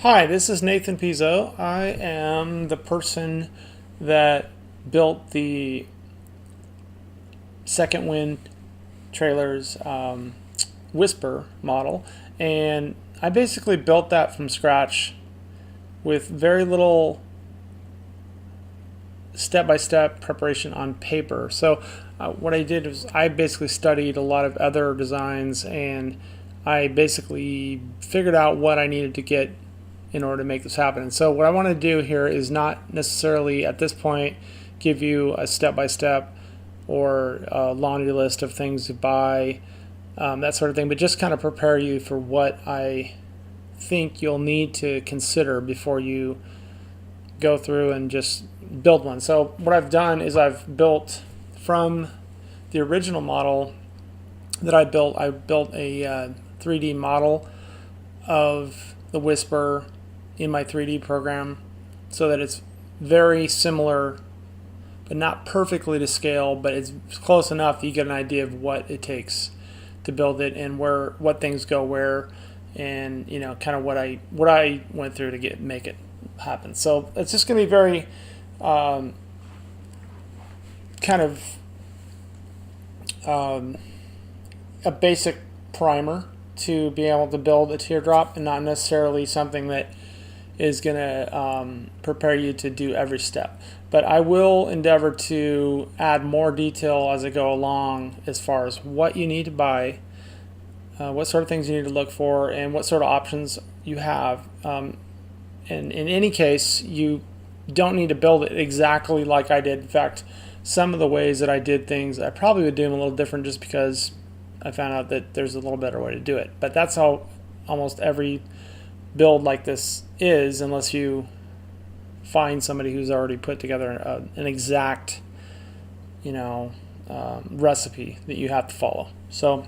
Hi, this is Nathan Pizzo. I am the person that built the Second Wind Trailers Whisper model, and I basically built that from scratch with very little step-by-step preparation on paper. So what I did was I basically studied a lot of other designs, and I basically figured out what I needed to get in order to make this happen. And so what I want to do here is not necessarily at this point give you a step-by-step or a laundry list of things to buy, that sort of thing, but just kind of prepare you for what I think you'll need to consider before you go through and just build one. So what I've done is I've built from the original model that I built a 3D model of the Whisper in my 3D program so that it's very similar, but not perfectly to scale, but it's close enough that you get an idea of what it takes to build it and what things go where, and kind of what I went through to make it happen. So it's just going to be very kind of a basic primer to be able to build a teardrop, and not necessarily something that is going to prepare you to do every step. But I will endeavor to add more detail as I go along as far as what you need to buy, what sort of things you need to look for, and what sort of options you have. And in any case, you don't need to build it exactly like I did. In fact, some of the ways that I did things, I probably would do them a little different just because I found out that there's a little better way to do it. But that's how almost every build like this is, unless you find somebody who's already put together an exact recipe that you have to follow. So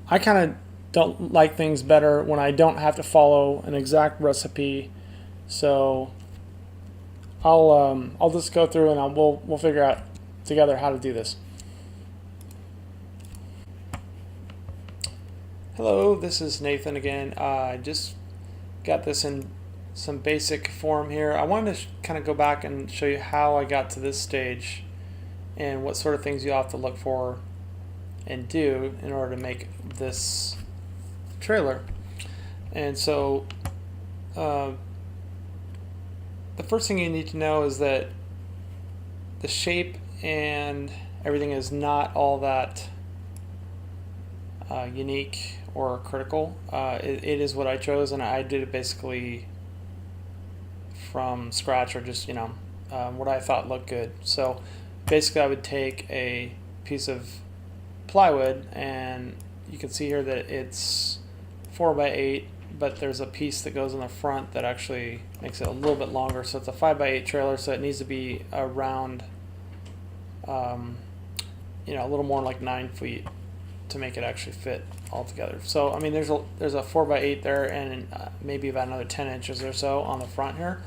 I kind of don't like things better when I don't have to follow an exact recipe. So I'll just go through and we'll figure out together how to do this. Hello, this is Nathan again. I just got this in some basic form here. I wanted to kind of go back and show you how I got to this stage and what sort of things you have to look for and do in order to make this trailer. And so the first thing you need to know is that the shape and everything is not all that unique or critical. It is what I chose, and I did it basically from scratch, or just what I thought looked good. So basically I would take a piece of plywood, and you can see here that it's 4x8, but there's a piece that goes in the front that actually makes it a little bit longer, so it's a 5x8 trailer, so it needs to be around a little more like 9 feet to make it actually fit all together. So I mean there's a 4x8 there, and maybe about another 10 inches or so on the front here.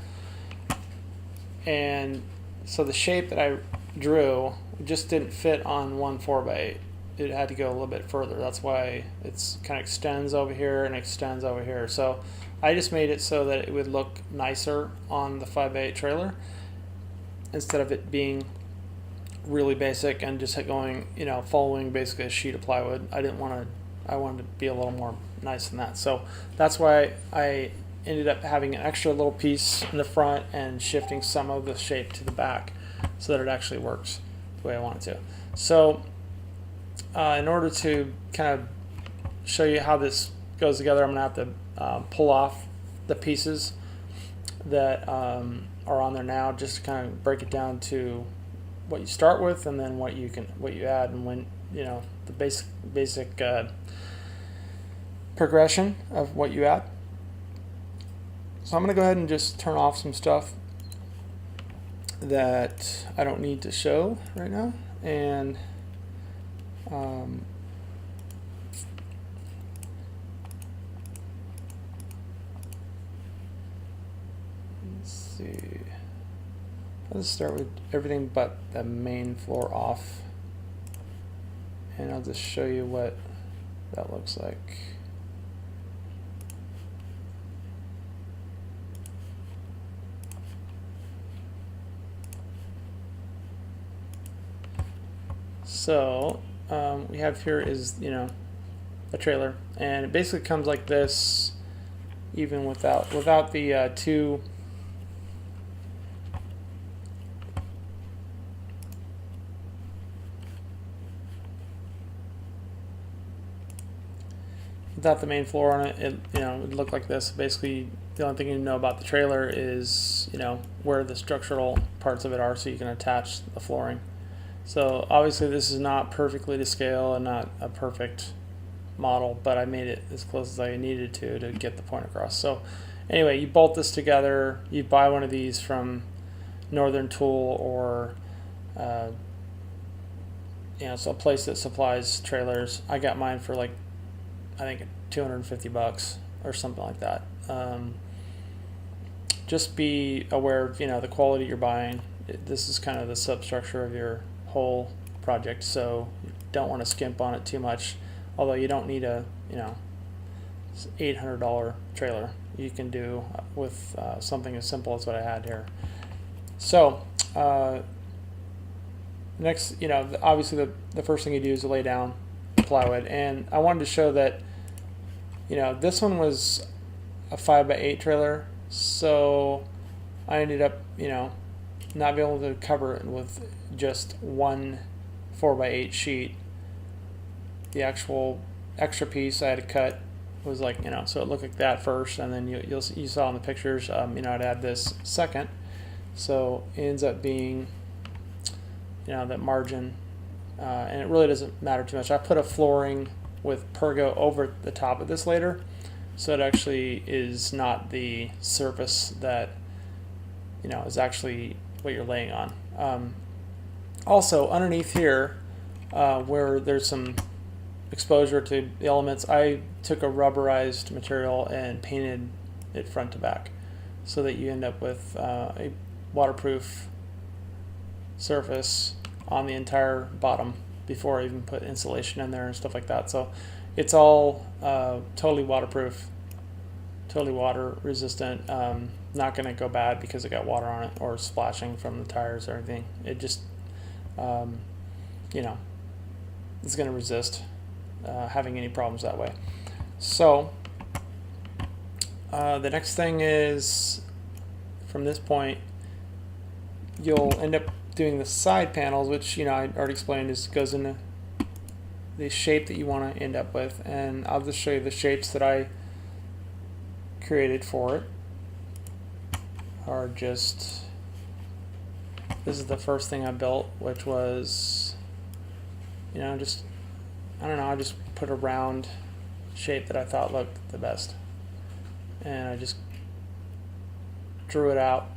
And so the shape that I drew just didn't fit on one 4x8. It had to go a little bit further. That's why it's kind of extends over here and extends over here. So I just made it so that it would look nicer on the 5x8 trailer instead of it being really basic and just going, following basically a sheet of plywood. I wanted to be a little more nice than that. So that's why I ended up having an extra little piece in the front and shifting some of the shape to the back so that it actually works the way I want it to. So in order to kind of show you how this goes together, I'm going to have to pull off the pieces that are on there now, just to kind of break it down to what you start with, and then what you add, and when the basic progression of what you add. So I'm going to go ahead and just turn off some stuff that I don't need to show right now, and let's see. Let's start with everything but the main floor off, and I'll just show you what that looks like. So we have here is, you know, a trailer, and it basically comes like this, even without the two without the main floor on it. It, you know, would look like this. Basically, the only thing you know about the trailer is, you know, where the structural parts of it are, so you can attach the flooring. So obviously this is not perfectly to scale and not a perfect model, but I made it as close as I needed to get the point across. So anyway, you bolt this together. You buy one of these from Northern Tool or you know, so a place that supplies trailers. I got mine for like, I think $250 or something like that. Just be aware of, you know, the quality you're buying. This is kind of the substructure of your whole project, so you don't want to skimp on it too much. Although you don't need a, you know, $800 trailer. You can do with something as simple as what I had here. So next, you know, obviously the first thing you do is lay down plywood, and I wanted to show that, you know, this one was a 5x8 trailer, so I ended up, you know, not being able to cover it with just one 4x8 sheet. The actual extra piece I had to cut was like, you know, so it looked like that first, and then you saw in the pictures, you know, I'd add this second, so it ends up being, you know, that margin, and it really doesn't matter too much. I put a flooring with Pergo over the top of this later, so it actually is not the surface that, you know, is actually what you're laying on. Also, underneath here, where there's some exposure to the elements, I took a rubberized material and painted it front to back, so that you end up with a waterproof surface on the entire bottom before I even put insulation in there and stuff like that. So it's all totally waterproof, totally water resistant. Not going to go bad because it got water on it or splashing from the tires or anything. It just, you know, it's going to resist having any problems that way. So the next thing is, from this point, you'll end up doing the side panels, which, you know, I already explained, is goes into the shape that you want to end up with, and I'll just show you the shapes that I created for it. Are just, this is the first thing I built, which was, you know, just, I don't know, I just put a round shape that I thought looked the best, and I just drew it out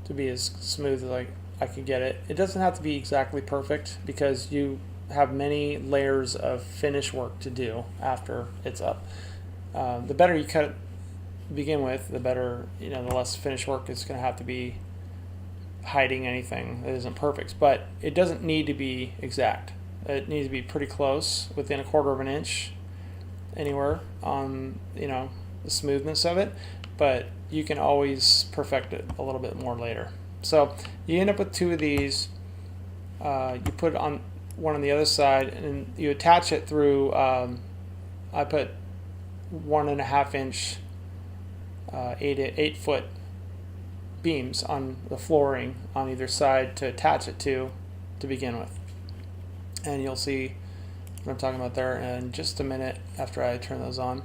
to be as smooth as I could get it. It doesn't have to be exactly perfect because you have many layers of finish work to do after it's up. The better you cut it to begin with, the better, you know, the less finish work is going to have to be hiding anything that isn't perfect. But it doesn't need to be exact. It needs to be pretty close, within a quarter of an inch anywhere on, you know, the smoothness of it, but you can always perfect it a little bit more later. So you end up with two of these. You put it on one on the other side, and you attach it through, I put 1.5 inch 8 foot beams on the flooring on either side to attach it to begin with. And you'll see what I'm talking about there in just a minute after I turn those on.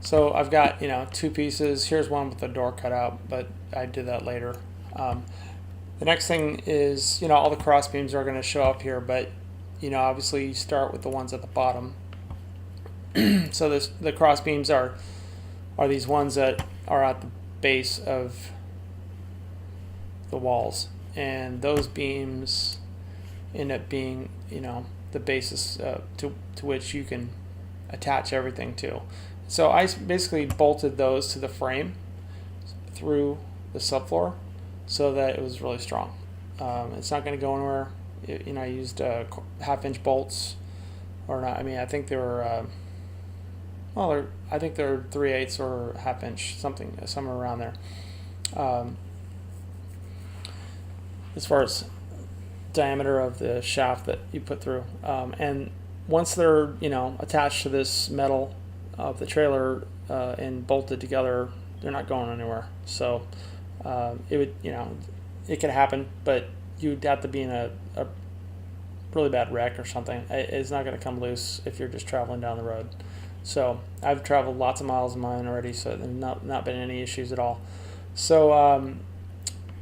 So I've got, you know, two pieces. Here's one with the door cut out, but I did that later. The next thing is, you know, all the cross beams are going to show up here, but, you know, obviously you start with the ones at the bottom. So the cross beams are these ones that are at the base of the walls, and those beams end up being, you know, the basis to which you can attach everything to. So I basically bolted those to the frame through the subfloor so that it was really strong. It's not going to go anywhere. You know, I used 1/2 inch bolts, or not. I mean, I think they were, well, I think they're 3/8 or 1/2 inch, somewhere around there. As far as diameter of the shaft that you put through. And once they're attached to this metal of the trailer and bolted together, they're not going anywhere. So it would it could happen, but you'd have to be in a really bad wreck or something. It's not going to come loose if you're just traveling down the road. So I've traveled lots of miles of mine already, so there's not been any issues at all. So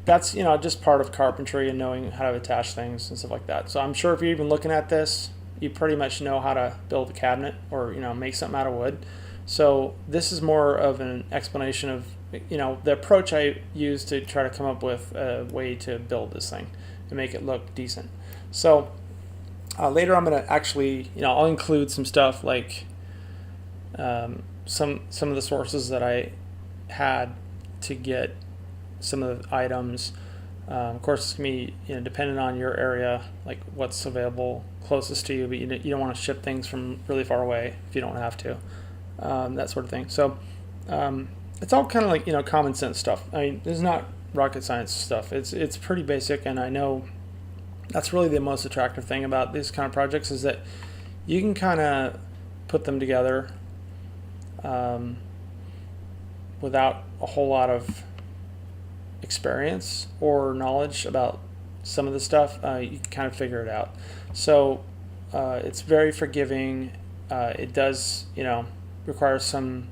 that's just part of carpentry and knowing how to attach things and stuff like that. So I'm sure if you're even looking at this, you pretty much know how to build a cabinet or make something out of wood. So this is more of an explanation of the approach I use to try to come up with a way to build this thing and make it look decent. So later I'm going to actually I'll include some stuff like some of the sources that I had to get some of the items. Of course, it's going to be dependent on your area, like what's available closest to you, but you don't want to ship things from really far away if you don't have to, that sort of thing. So it's all kind of like common sense stuff. I mean, this is not rocket science stuff. It's pretty basic, and I know that's really the most attractive thing about these kind of projects is that you can kind of put them together without a whole lot of experience or knowledge about some of the stuff. You can kind of figure it out. So it's very forgiving. It does require some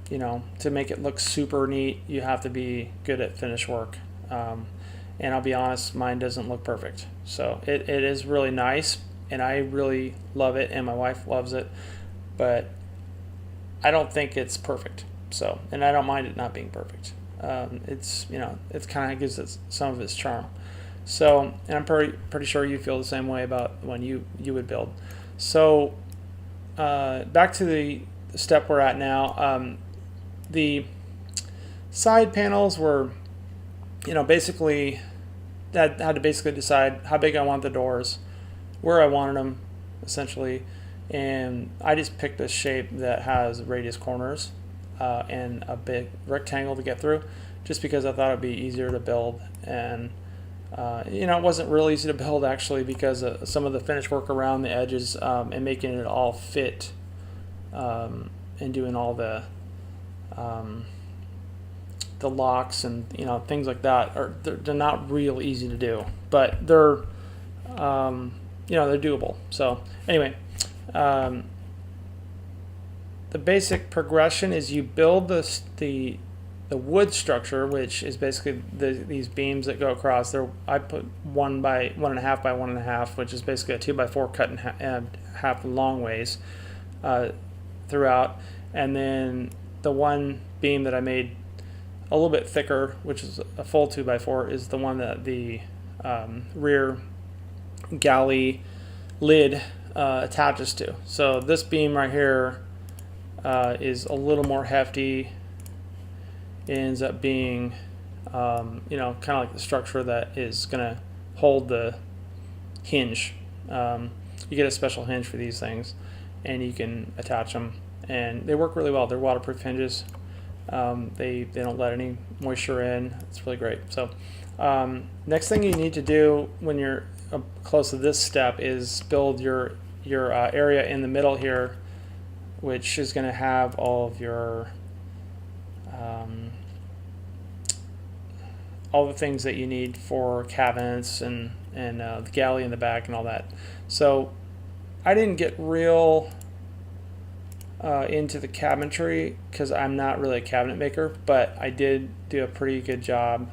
to make it look super neat, you have to be good at finish work. And I'll be honest, mine doesn't look perfect. So it is really nice, and I really love it, and my wife loves it, but I don't think it's perfect. So, and I don't mind it not being perfect. It's it kind of gives it some of its charm. So, and I'm pretty sure you feel the same way about when you would build. So, back to the step we're at now. The side panels were, basically, that had to basically decide how big I want the doors, where I wanted them, essentially, and I just picked a shape that has radius corners and a big rectangle to get through, just because I thought it'd be easier to build. And it wasn't real easy to build actually, because some of the finish work around the edges and making it all fit and doing all the locks and things like that they're not real easy to do, but they're they're doable. So anyway, the basic progression is you build the wood structure, which is basically these beams that go across there. I put 1 by 1.5 by 1.5, which is basically a 2x4 cut in half long ways throughout, and then the one beam that I made a little bit thicker, which is a full 2x4, is the one that the rear galley lid attaches to. So this beam right here is a little more hefty. It ends up being kind of like the structure that is going to hold the hinge. You get a special hinge for these things, and you can attach them, and they work really well. They're waterproof hinges. They don't let any moisture in. It's really great. So next thing you need to do when you're close to this step is build your area in the middle here, which is going to have all of your all the things that you need for cabinets and the galley in the back and all that. So I didn't get real into the cabinetry because I'm not really a cabinet maker, but I did do a pretty good job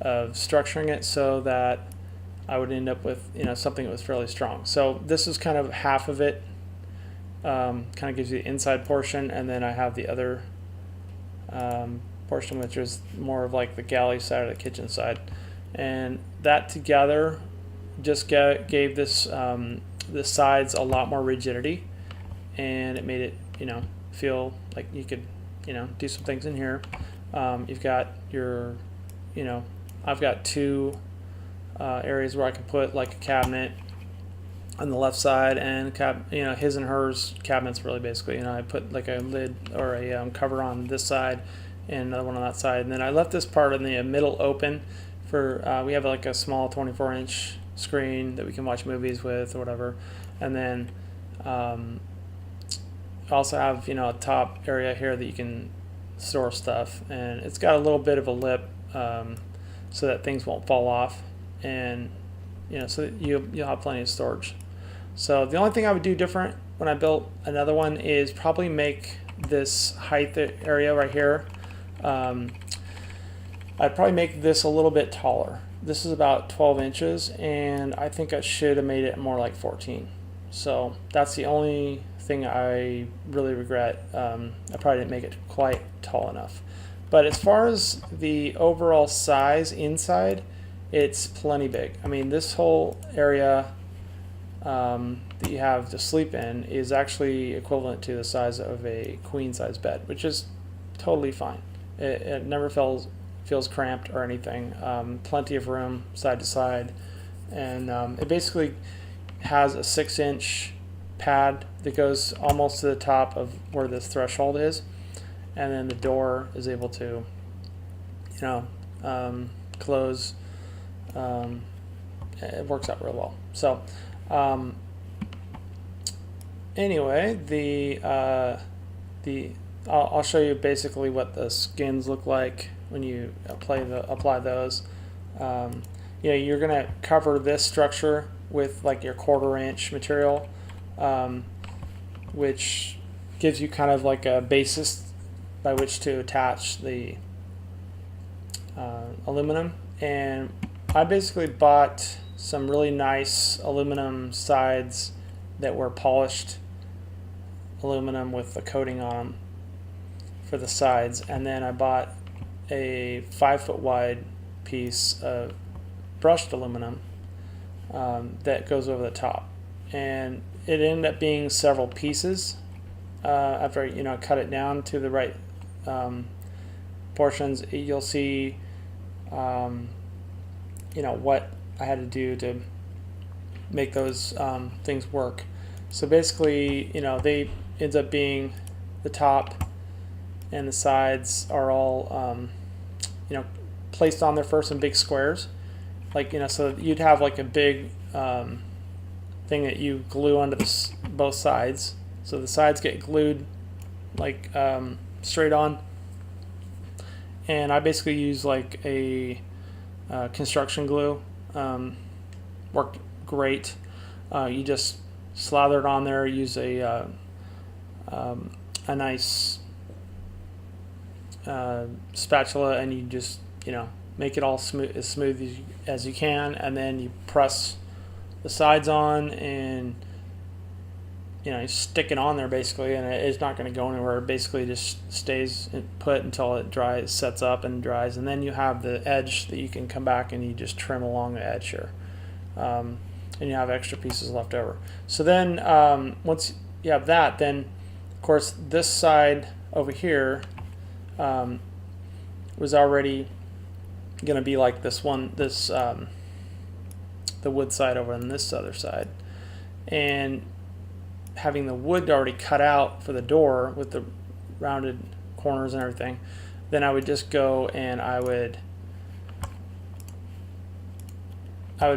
of structuring it so that I would end up with something that was fairly strong. So this is kind of half of it. Kind of gives you the inside portion, and then I have the other portion, which is more of like the galley side or the kitchen side, and that together just gave this the sides a lot more rigidity, and it made it feel like you could do some things in here. You've got your I've got two areas where I can put like a cabinet on the left side, and his and hers cabinets, really, basically. I put like a lid or a cover on this side and another one on that side, and then I left this part in the middle open for we have like a small 24-inch screen that we can watch movies with or whatever. And then also have, you know, a top area here that you can store stuff, and it's got a little bit of a lip so that things won't fall off, and you know, so that you'll have plenty of storage. So the only thing I would do different when I built another one is probably make this height area right here, I'd probably make this a little bit taller. This is about 12 inches, and I think I should have made it more like 14. So that's the only thing I really regret. I probably didn't make it quite tall enough. But as far as the overall size inside, it's plenty big. I mean, this whole area that you have to sleep in is actually equivalent to the size of a queen size bed, which is totally fine. It never feels cramped or anything. Plenty of room side to side, and it basically has a 6-inch pad that goes almost to the top of where this threshold is, and then the door is able to, you know, close. It works out real well. So anyway, I'll show you basically what the skins look like when you apply those. You know, you're gonna cover this structure with like your 1/4 inch material, which gives you kind of like a basis by which to attach the aluminum. And I basically bought some really nice aluminum sides that were polished aluminum with the coating on them for the sides, and then I bought a 5-foot wide piece of brushed aluminum that goes over the top, and it ended up being several pieces after, you know, cut it down to the right portions. You'll see you know, what I had to do to make those things work. So basically, you know, they end up being the top and the sides are all you know, placed on there first in big squares, like, you know, so you'd have like a big thing that you glue onto both sides, so the sides get glued like straight on. And I basically use like a construction glue. Worked great. You just slather it on there, use a nice spatula, and you just, you know, make it all smooth, as smooth as you can, and then you press the sides on, and you know, you stick it on there basically, and it's not going to go anywhere. It basically just stays put until it dries, sets up and dries, and then you have the edge that you can come back and you just trim along the edge here, and you have extra pieces left over. So then once you have that, then of course this side over here was already going to be like this the wood side over on this other side, and having the wood already cut out for the door with the rounded corners and everything, then I would just go and I would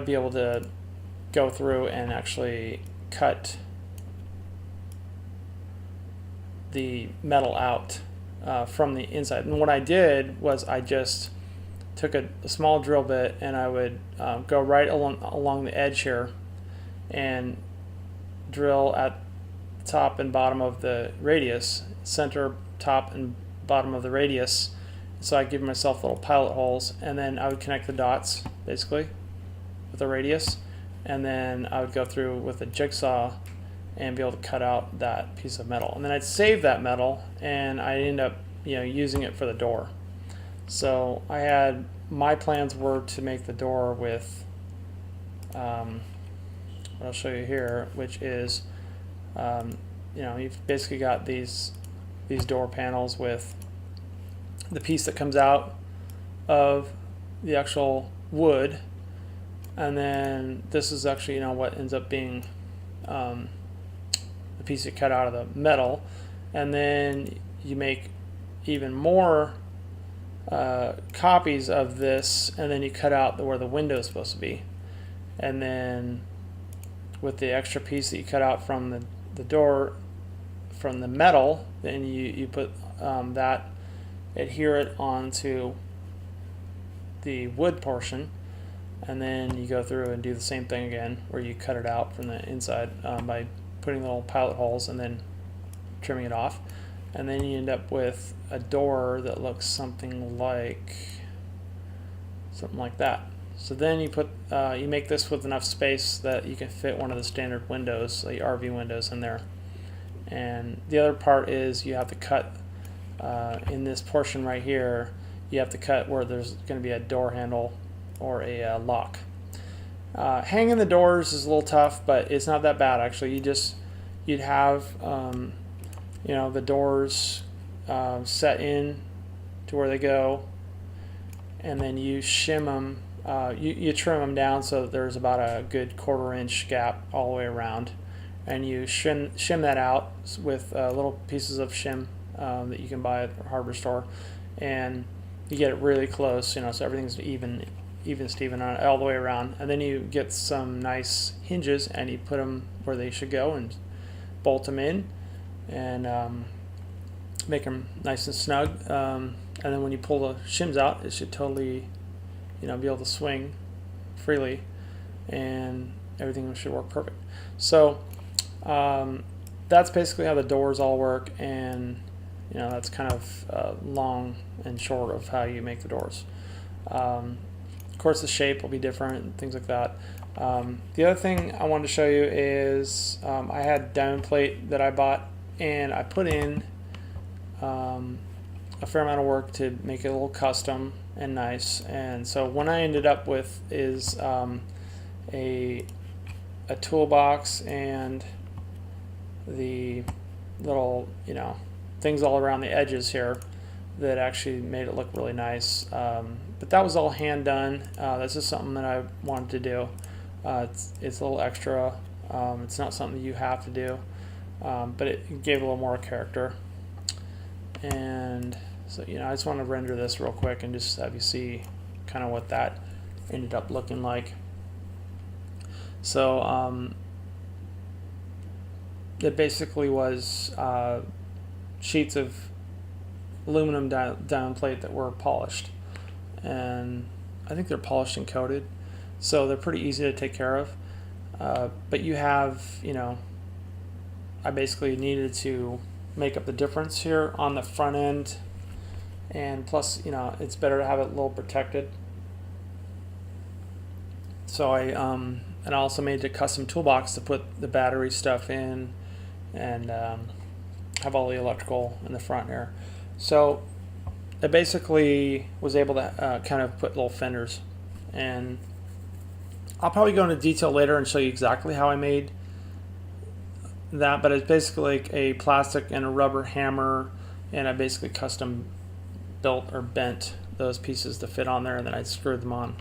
be able to go through and actually cut the metal out from the inside. And what I did was I just took a small drill bit, and I would go right along the edge here and drill at top and bottom of the radius, center, top, and bottom of the radius. So I give myself little pilot holes, and then I would connect the dots basically with the radius, and then I would go through with a jigsaw and be able to cut out that piece of metal, and then I'd save that metal, and I end up, you know, using it for the door. So I had, my plans were to make the door with what I'll show you here, which is you know, you've basically got these door panels with the piece that comes out of the actual wood, and then this is actually, you know, what ends up being the piece you cut out of the metal, and then you make even more copies of this, and then you cut out where the window is supposed to be, and then with the extra piece that you cut out from the door, from the metal, then you put that, adhere it onto the wood portion, and then you go through and do the same thing again where you cut it out from the inside by putting little pilot holes and then trimming it off, and then you end up with a door that looks something like that. So then you put you make this with enough space that you can fit one of the standard windows, like RV windows, in there. And the other part is you have to cut in this portion right here. You have to cut where there's going to be a door handle or a lock. Hanging the doors is a little tough, but it's not that bad actually. You'd have the doors set in to where they go, and then you shim them. You trim them down so that there's about a good 1/4 inch gap all the way around, and you shim that out with little pieces of shim that you can buy at the hardware store, and you get it really close, so everything's even Steven on all the way around. And then you get some nice hinges and you put them where they should go and bolt them in and make them nice and snug. And then when you pull the shims out, it should totally be able to swing freely, and everything should work perfect. So that's basically how the doors all work, and that's kind of long and short of how you make the doors. Of course, the shape will be different and things like that. The other thing I wanted to show you is I had diamond plate that I bought, and I put in a fair amount of work to make it a little custom and nice. And so what I ended up with is a toolbox and the little things all around the edges here that actually made it look really nice. But that was all hand done. This is something that I wanted to do. It's a little extra. It's not something you have to do, but it gave a little more character. And so I just want to render this real quick and just have you see kind of what that ended up looking like. So it basically was sheets of aluminum diamond plate that were polished, and I think they're polished and coated, so they're pretty easy to take care of. But you have, I basically needed to make up the difference here on the front end, and plus, it's better to have it a little protected. So I also made a custom toolbox to put the battery stuff in, and have all the electrical in the front here. So I basically was able to kind of put little fenders, and I'll probably go into detail later and show you exactly how I made that, but it's basically like a plastic and a rubber hammer, and I basically custom built or bent those pieces to fit on there, and then I screwed them on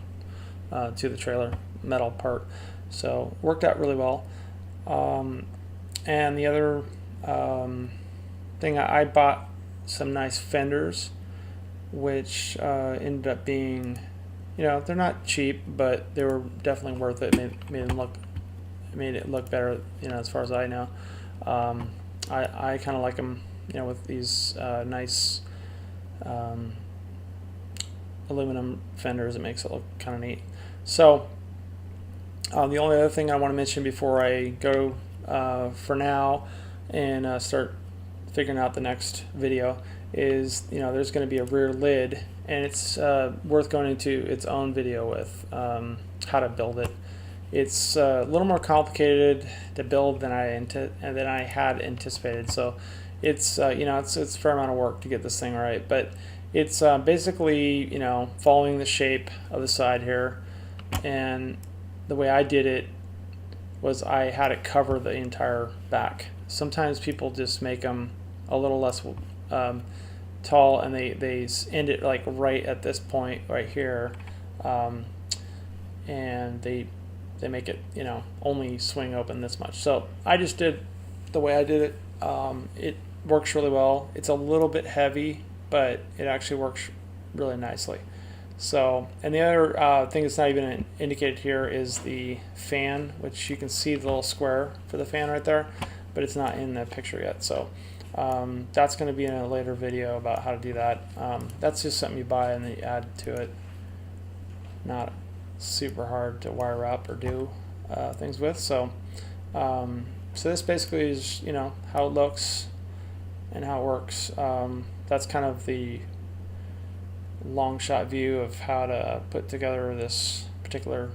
to the trailer metal part. So worked out really well. And the other thing, I bought some nice fenders, which ended up being, they're not cheap, but they were definitely worth it. Made it look better, as far as I know. I kind of like them, with these nice aluminum fenders. It makes it look kind of neat. So the only other thing I want to mention before I go for now and start figuring out the next video is, there's going to be a rear lid, and it's worth going into its own video with how to build it. It's a little more complicated to build than I had anticipated. So it's it's a fair amount of work to get this thing right, but it's basically following the shape of the side here, and the way I did it was I had it cover the entire back. Sometimes people just make them a little less tall, and they end it like right at this point right here, and they make it only swing open this much. So I just did the way I did it. It works really well. It's a little bit heavy, but it actually works really nicely. So, and the other thing that's not even indicated here is the fan, which you can see the little square for the fan right there, but it's not in the picture yet. So that's going to be in a later video about how to do that. That's just something you buy and then you add to it. Not super hard to wire up or do things with. So, so this basically is, you know, how it looks and how it works. That's kind of the long shot view of how to put together this particular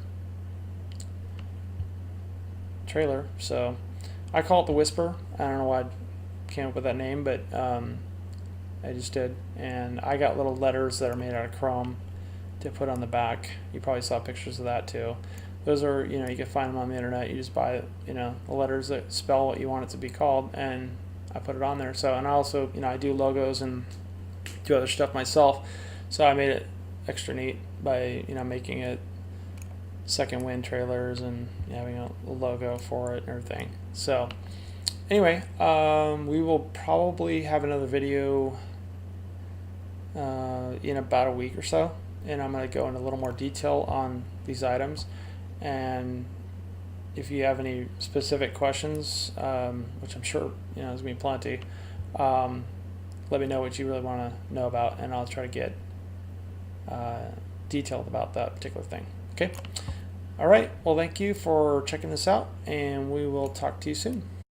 trailer. So I call it the Whisper. I don't know why I came up with that name, but I just did. And I got little letters that are made out of chrome to put on the back. You probably saw pictures of that too. Those are, you know, you can find them on the internet. You just buy, you know, the letters that spell what you want it to be called, and I put it on there. So, and I also, you know, I do logos and do other stuff myself. So I made it extra neat by, you know, making it SecondWindTrailers and having a logo for it and everything. So anyway, we will probably have another video in about a week or so, and I'm going to go into a little more detail on these items. And if you have any specific questions, which I'm sure, you know, there's going to be plenty, let me know what you really want to know about, and I'll try to get detailed about that particular thing. Okay. All right. Well, thank you for checking this out, and we will talk to you soon.